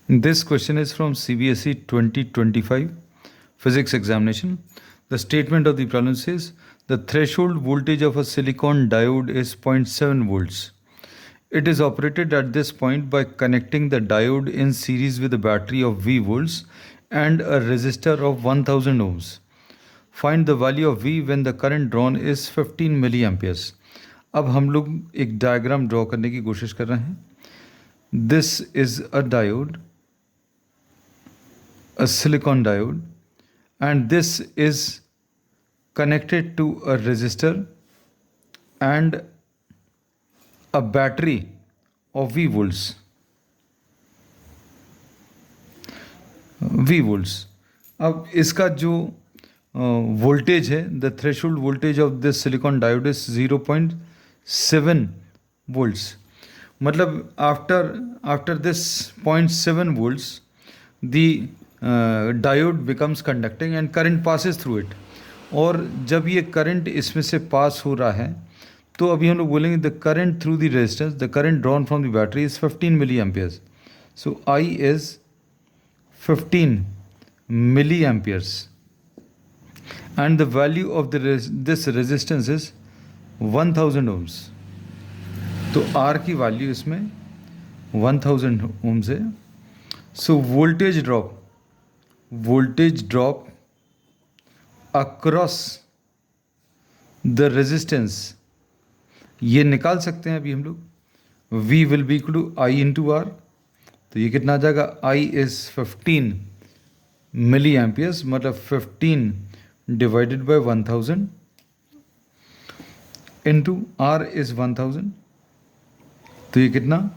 This question is from CBSE 2025 physics examination. The statement of the problem says the threshold voltage of a silicon diode is 0.7 volts. It is operated at this point by connecting the diode in series with a battery of V volts and a resistor of 1000 ohms. Find the value of V when the current drawn is 15 milliamperes. अब हम लोग एक diagram draw करने की कोशिश कर रहे हैं. This is a diode, a silicon diode, and this is connected to a resistor and a battery of V volts. अब इसका जो वोल्टेज है, the threshold voltage of this silicon diode is 0.7 volts. मतलब after this 0.7 volts the diode becomes conducting and current passes through it. और जब ये current इसमें से पास हो रहा है तो अभी हम लोग बोलेंगे the current through the resistance, the current drawn from the battery is 15 milliamperes. So I is 15 milliamperes and the value of this resistance is 1000 ohms. तो R की वैल्यू इसमें 1000 ohms है. So voltage drop across the resistance ये निकाल सकते हैं अभी हम लोग. V will be equal to I into R. तो ये कितना आ जाएगा? I इज 15 मिली एम्पियर्स, मतलब 15 divided by 1000 into R is 1000. तो ये कितना?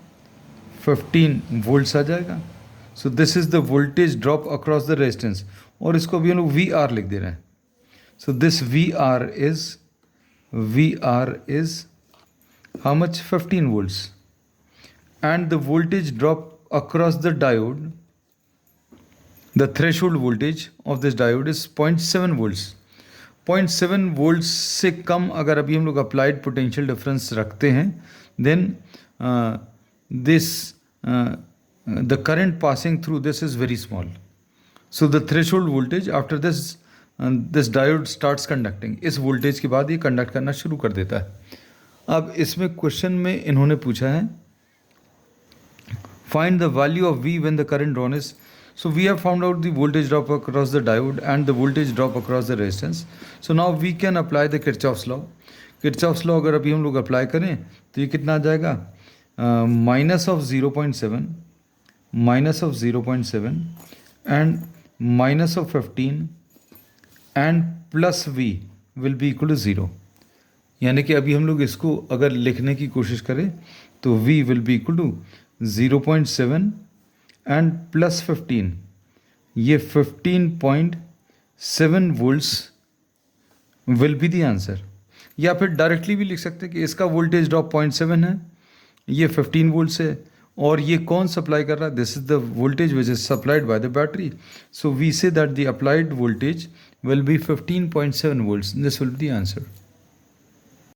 15 वोल्ट्स आ जाएगा. So this is the voltage drop across the resistance, और इसको भी हम लोग VR लिख दे रहे हैं. So this VR is how much? 15 volts. And the voltage drop across the diode, the threshold voltage of this diode is 0.7 volts. 0.7 volts से कम अगर अभी हम लोग अप्लाइड पोटेंशियल डिफरेंस रखते हैं, then the current passing through this is very small. So the threshold voltage after this diode starts conducting. इस voltage के बाद ये कंडक्ट करना शुरू कर देता है. अब इसमें क्वेश्चन में इन्होंने पूछा है find the value of V when the current drawn is. So we have found out the voltage drop across the diode and the voltage drop across the resistance. So now we can apply the Kirchhoff's law. Kirchhoff's law अगर अभी हम लोग apply करें तो ये कितना आ जाएगा? Minus of 0.7 and minus of 15 and plus V will be equal to 0. यानी कि अभी हम लोग इसको अगर लिखने की कोशिश करें तो V will be equal to 0.7 and plus 15, ये 15.7 volts will be the answer. या फिर डायरेक्टली भी लिख सकते हैं कि इसका वोल्टेज ड्रॉप 0.7 है, ये 15 वोल्ट्स है, और ये कौन सप्लाई कर रहा है? This is the voltage which is supplied by the battery. So we say that the applied voltage will be 15.7 volts. This will be the answer.